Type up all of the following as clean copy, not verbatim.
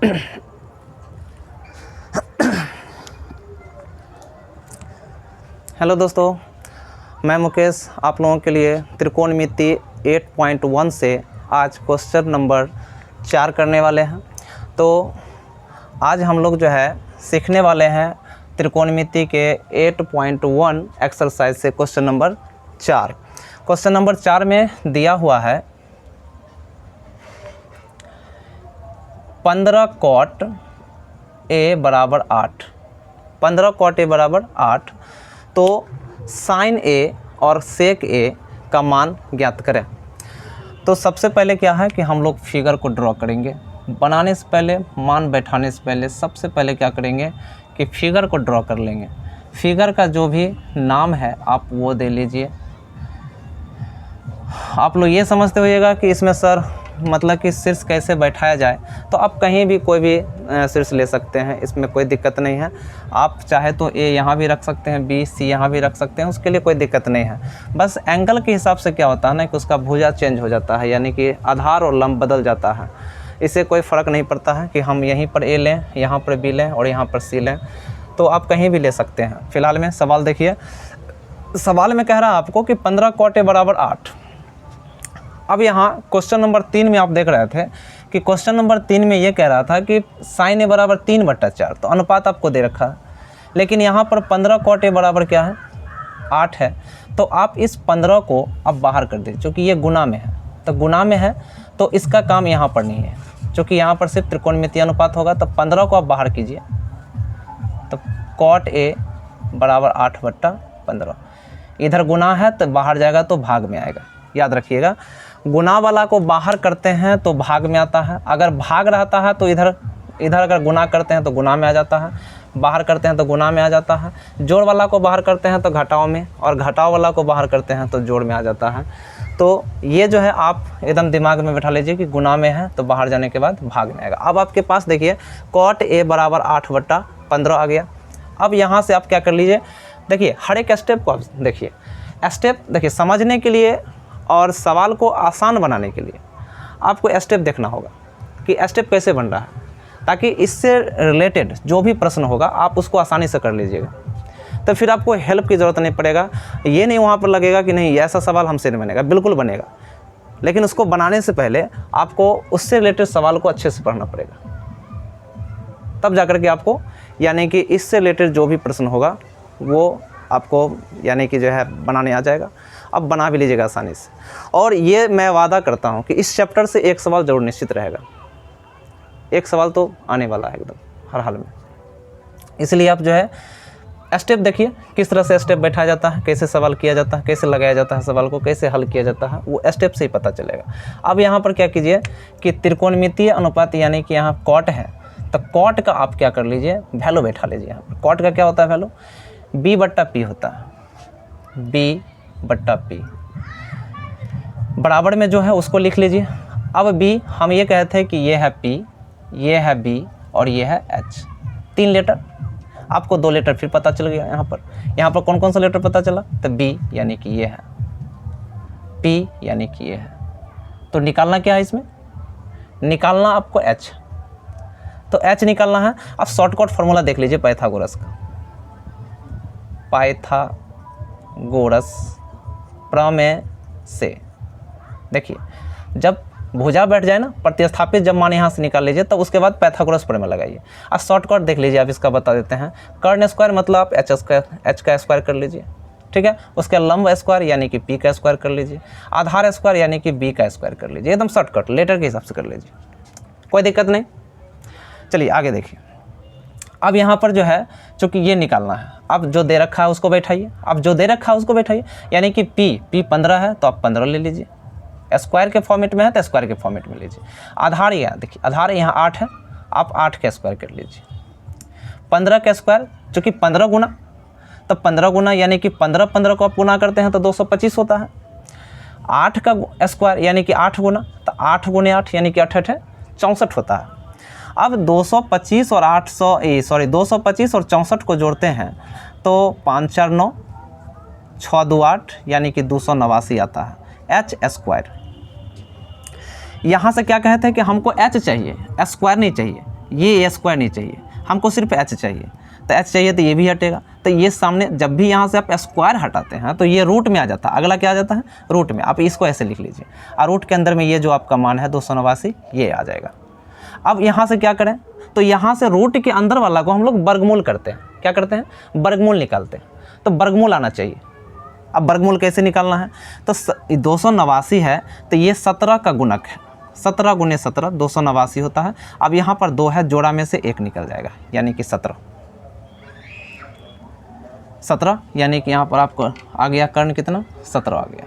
Hello दोस्तों, मैं मुकेश आप लोगों के लिए त्रिकोणमिति 8.1 से आज क्वेश्चन नंबर 4 करने वाले हैं। तो आज हम लोग जो है सीखने वाले हैं त्रिकोणमिति के 8.1 एक्सरसाइज से क्वेश्चन नंबर 4। क्वेश्चन नंबर 4 में दिया हुआ है 15 cot a बराबर 8। 15 cot a बराबर 8। तो साइन ए और सेक ए का मान ज्ञात करें। तो सबसे पहले क्या है कि हम लोग फिगर को ड्रॉ करेंगे। बनाने से पहले, मान बैठाने से पहले सबसे पहले क्या करेंगे कि फिगर को ड्रॉ कर लेंगे। फिगर का जो भी नाम है आप वो दे लीजिए। आप लोग ये समझते होइएगा कि इसमें सर मतलब कि शीर्ष कैसे बैठाया जाए, तो आप कहीं भी कोई भी शीर्ष ले सकते हैं, इसमें कोई दिक्कत नहीं है। आप चाहे तो ए यहाँ भी रख सकते हैं, बी सी यहाँ भी रख सकते हैं, उसके लिए कोई दिक्कत नहीं है। बस एंगल के हिसाब से क्या होता है ना कि उसका भुजा चेंज हो जाता है, यानी कि आधार और लंब बदल जाता है। इससे कोई फ़र्क नहीं पड़ता है कि हम यहीं पर ए लें, यहाँ पर बी लें और यहाँ पर सी लें, तो आप कहीं भी ले सकते हैं। फ़िलहाल में सवाल देखिए। सवाल में कह रहा है आपको कि 15 cot a बराबर 8। अब यहाँ क्वेश्चन नंबर 3 में आप देख रहे थे कि क्वेश्चन नंबर 3 में ये कह रहा था कि साइन ए बराबर 3/4, तो अनुपात आपको दे रखा है। लेकिन यहाँ पर 15 cot a बराबर क्या है, 8 है। तो आप इस 15 को अब बाहर कर दीजिए, क्योंकि ये गुना में है। तो गुना में है तो इसका काम यहाँ पर नहीं है, क्योंकि यहाँ पर सिर्फ त्रिकोणमितीय अनुपात होगा। तो 15 को आप बाहर कीजिए, तो cot a बराबर 8/15। इधर गुना है तो बाहर जाएगा तो भाग में आएगा, याद रखिएगा। गुना वाला को बाहर करते हैं तो भाग में आता है, अगर भाग रहता है तो इधर अगर गुना करते हैं तो गुना में आ जाता है, बाहर करते हैं तो गुना में आ जाता है। जोड़ वाला को बाहर करते हैं तो घटाव में, और घटाव वाला को बाहर करते हैं तो जोड़ में आ जाता है। तो ये जो है आप एकदम दिमाग में बैठा लीजिए कि गुना में है तो बाहर जाने के बाद भाग में आएगा। अब आपके पास देखिए cot a बराबर 8/15 आ गया। अब यहाँ से आप क्या कर लीजिए, देखिए हर एक स्टेप को आप देखिए। स्टेप देखिए, समझने के लिए और सवाल को आसान बनाने के लिए आपको स्टेप देखना होगा कि स्टेप कैसे बन रहा है, ताकि इससे रिलेटेड जो भी प्रश्न होगा आप उसको आसानी से कर लीजिएगा। तो फिर आपको हेल्प की ज़रूरत नहीं पड़ेगा। ये नहीं वहाँ पर लगेगा कि नहीं ऐसा सवाल हमसे नहीं बनेगा, बिल्कुल बनेगा। लेकिन उसको बनाने से पहले आपको उससे रिलेटेड सवाल को अच्छे से पढ़ना पड़ेगा, तब जाकर के आपको यानी कि इससे रिलेटेड जो भी प्रश्न होगा वो आपको यानी कि जो है बनाने आ जाएगा। अब बना भी लीजिएगा आसानी से। और ये मैं वादा करता हूँ कि इस चैप्टर से एक सवाल ज़रूर निश्चित रहेगा। एक सवाल तो आने वाला है एकदम हर हाल में। इसलिए आप जो है स्टेप देखिए, किस तरह से स्टेप बैठाया जाता है, कैसे सवाल किया जाता है, कैसे लगाया जाता है सवाल को, कैसे हल किया जाता है, वो स्टेप से ही पता चलेगा। अब यहाँ पर क्या कीजिए कि त्रिकोणमितीय अनुपात यानी कि यहाँ cot है, तो cot का आप क्या कर लीजिए, वैल्यू बैठा लीजिए। यहाँ पर cot का क्या होता है वैल्यू, b/p होता है। b/p बराबर में जो है उसको लिख लीजिए। अब b हम ये कहते हैं कि ये है p, ये है b और ये है h, 3 लेटर। आपको 2 लेटर फिर पता चल गया। यहाँ पर कौन कौन सा लेटर पता चला, तो b यानी कि ये है, p यानी कि ये है। तो निकालना क्या है इसमें, निकालना आपको h। तो h निकालना है। अब शॉर्टकट फार्मूला देख लीजिए पाइथागोरस का। पाइथागोरस प्रमेय से देखिए, जब भुजा बैठ जाए ना, प्रतिस्थापित जब मान यहाँ से निकाल लीजिए, तब उसके बाद पाइथागोरस प्रमेय लगाइए। अब शॉर्टकट देख लीजिए, आप इसका बता देते हैं। कर्ण स्क्वायर मतलब आप h का स्क्वायर कर लीजिए, ठीक है। उसके लंब स्क्वायर यानी कि p का स्क्वायर कर लीजिए। आधार स्क्वायर यानी कि b का स्क्वायर कर लीजिए। एकदम शॉर्टकट लेटर के हिसाब से कर लीजिए, कोई दिक्कत नहीं। चलिए आगे देखिए। अब यहाँ पर जो है चूँकि ये निकालना है, अब जो दे रखा है उसको बैठाइए। अब जो दे रखा है उसको बैठाइए, यानी कि p 15 है तो आप 15 ले लीजिए। स्क्वायर के फॉर्मेट में है तो स्क्वायर के फॉर्मेट में लीजिए। आधार यहाँ देखिए, आधार यहाँ 8 है, आप 8 का स्क्वायर कर लीजिए। 15 का स्क्वायर चूँकि 15 गुना, तो 15 गुना यानी कि 15 को आप गुना करते हैं तो 225 होता है। 8 का स्क्वायर यानी कि 8 गुना, तो 8 गुने 8 यानी कि 8 64 होता है। अब 225 और 225 और 64 को जोड़ते हैं तो 5 4 9 6 2 8 यानी कि 289 आता है h स्क्वायर। यहाँ से क्या कहते हैं कि हमको h चाहिए, स्क्वायर नहीं चाहिए। ये a स्क्वायर नहीं चाहिए, हमको सिर्फ h चाहिए। तो h चाहिए तो ये भी हटेगा। तो ये सामने जब भी यहाँ से आप स्क्वायर हटाते हैं तो ये रूट में आ जाता है। अगला क्या आ जाता है? रूट में। आप इसको ऐसे लिख लीजिए और रूट के अंदर में ये जो आपका मान है 289 ये आ जाएगा। अब यहाँ से क्या करें? तो यहाँ से रूट के अंदर वाला को हम लोग वर्गमूल करते हैं। क्या करते हैं? वर्गमूल निकालते हैं। तो वर्गमूल आना चाहिए। अब वर्गमूल कैसे निकालना है? तो 289 है तो ये 17 का गुणक है। 17 गुने 17 289 होता है। अब यहाँ पर 2 है, जोड़ा में से 1 निकल जाएगा यानी कि 17 यानी कि यहाँ पर आपको आ गया कर्ण कितना? 17 आ गया।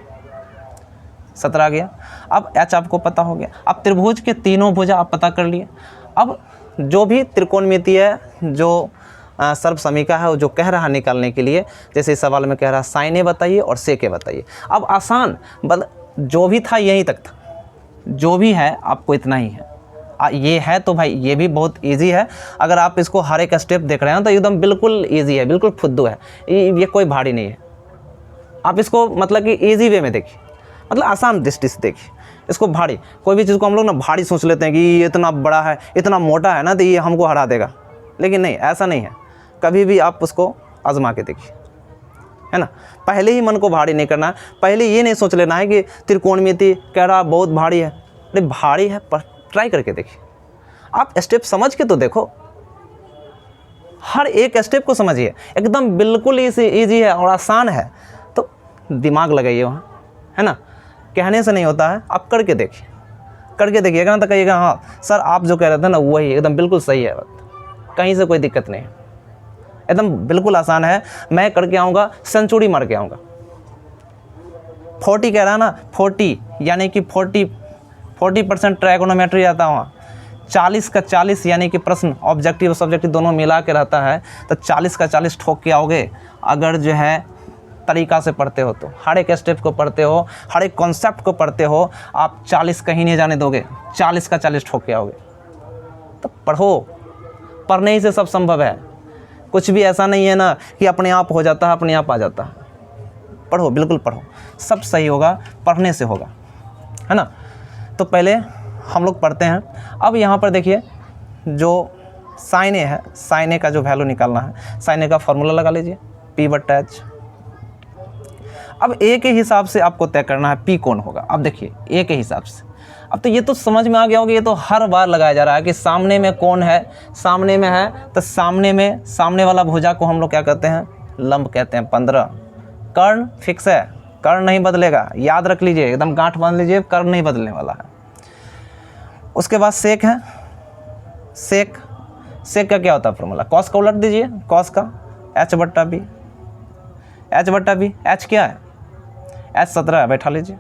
17 आ गया। अब h आपको पता हो गया। अब त्रिभुज के तीनों भुजा आप पता कर लिए। अब जो भी त्रिकोणमितीय जो सर्व समीकरण है वो जो कह रहा है निकालने के लिए, जैसे इस सवाल में कह रहा है साइन ए बताइए और सेक ए बताइए। अब आसान जो भी था यहीं तक था, जो भी है आपको इतना ही है। ये है तो भाई ये भी बहुत इजी है। अगर आप इसको हर एक स्टेप देख रहे हैं तो एकदम बिल्कुल इजी है, बिल्कुल फुद्दू है, ये कोई भारी नहीं है। आप इसको मतलब कि इजी वे में देखिए, मतलब आसान दृष्टि से देखिए। इसको भारी, कोई भी चीज़ को हम लोग ना भारी सोच लेते हैं कि ये इतना बड़ा है, इतना मोटा है ना तो ये हमको हरा देगा, लेकिन नहीं, ऐसा नहीं है। कभी भी आप उसको आजमा के देखिए, है ना। पहले ही मन को भारी नहीं करना है। पहले ये नहीं सोच लेना है कि त्रिकोणमिति कह रहा बहुत भारी है। अरे भारी है पर ट्राई करके देखिए। आप स्टेप समझ के तो देखो, हर एक स्टेप को समझिए, एकदम बिल्कुल ईजी है और आसान है। तो दिमाग लगाइए वहाँ, है ना। कहने से नहीं होता है, आप करके देखिए। करके देखिएगा ना तो कहिएगा हाँ सर आप जो कह रहे थे ना वही एकदम बिल्कुल सही है, कहीं से कोई दिक्कत नहीं है, एकदम बिल्कुल आसान है। मैं करके आऊँगा, सेंचुरी मार के आऊँगा। 40 कह रहा है ना, 40 यानी कि 40% ट्रायगोनोमेट्री आता है वहाँ। 40 का 40 यानी कि प्रश्न ऑब्जेक्टिव और सब्जेक्टिव दोनों मिला के रहता है। तो 40 का 40 ठोक के आओगे अगर जो है तरीका से पढ़ते हो, तो हर एक स्टेप को पढ़ते हो, हर एक कॉन्सेप्ट को पढ़ते हो, आप 40 कहीं नहीं जाने दोगे, 40 का 40 ठोक के आओगे। तो पढ़ो, पढ़ने ही से सब संभव है। कुछ भी ऐसा नहीं है ना कि अपने आप हो जाता है, अपने आप आ जाता है। पढ़ो, बिल्कुल पढ़ो, सब सही होगा, पढ़ने से होगा, है ना। तो पहले हम लोग पढ़ते हैं। अब यहाँ पर देखिए जो साइन ए है, साइन ए का जो वैल्यू निकालना है, साइन ए का फॉर्मूला लगा लीजिए P/H। अब ए के हिसाब से आपको तय करना है P कौन होगा। अब देखिए ए के हिसाब से, अब तो ये तो समझ में आ गया होगा, ये तो हर बार लगाया जा रहा है कि सामने में कौन है, सामने में है तो सामने में सामने वाला भुजा को हम लोग क्या कहते हैं? लंब कहते हैं। 15 कर्ण फिक्स है, कर्ण नहीं बदलेगा, याद रख लीजिए, एकदम गांठ बांध लीजिए, कर्ण नहीं बदलने वाला है। उसके बाद सेक है। सेक का क्या होता है फॉर्मूला? कॉस का उलट दीजिए, कॉस का H/B। H/B, H क्या है? H 17 है, बैठा लीजिए।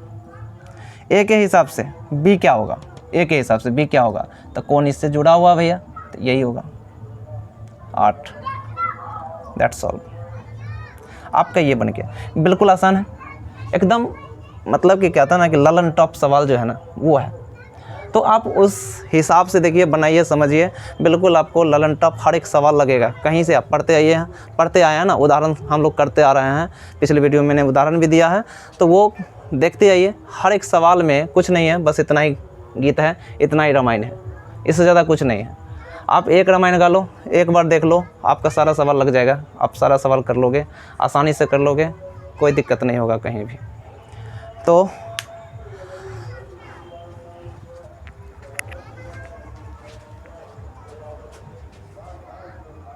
ए के हिसाब से B क्या होगा? ए के हिसाब से B क्या होगा? तो कौन इससे जुड़ा हुआ भैया? तो यही होगा 8। That's all. आपका ये बन गया, बिल्कुल आसान है एकदम। मतलब कि क्या था ना कि ललन टॉप सवाल जो है ना वो है। तो आप उस हिसाब से देखिए, बनाइए, समझिए, बिल्कुल आपको ललन टॉप हर एक सवाल लगेगा। कहीं से आप पढ़ते आए हैं ना, उदाहरण हम लोग करते आ रहे हैं, पिछले वीडियो में मैंने उदाहरण भी दिया है, तो वो देखते आइए। हर एक सवाल में कुछ नहीं है, बस इतना ही गीत है, इतना ही रामायण है, इससे ज़्यादा कुछ नहीं है। आप एक रामायण गा लो, एक बार देख लो, आपका सारा सवाल लग जाएगा। आप सारा सवाल कर लोगे, आसानी से कर लोगे, कोई दिक्कत नहीं होगा कहीं भी। तो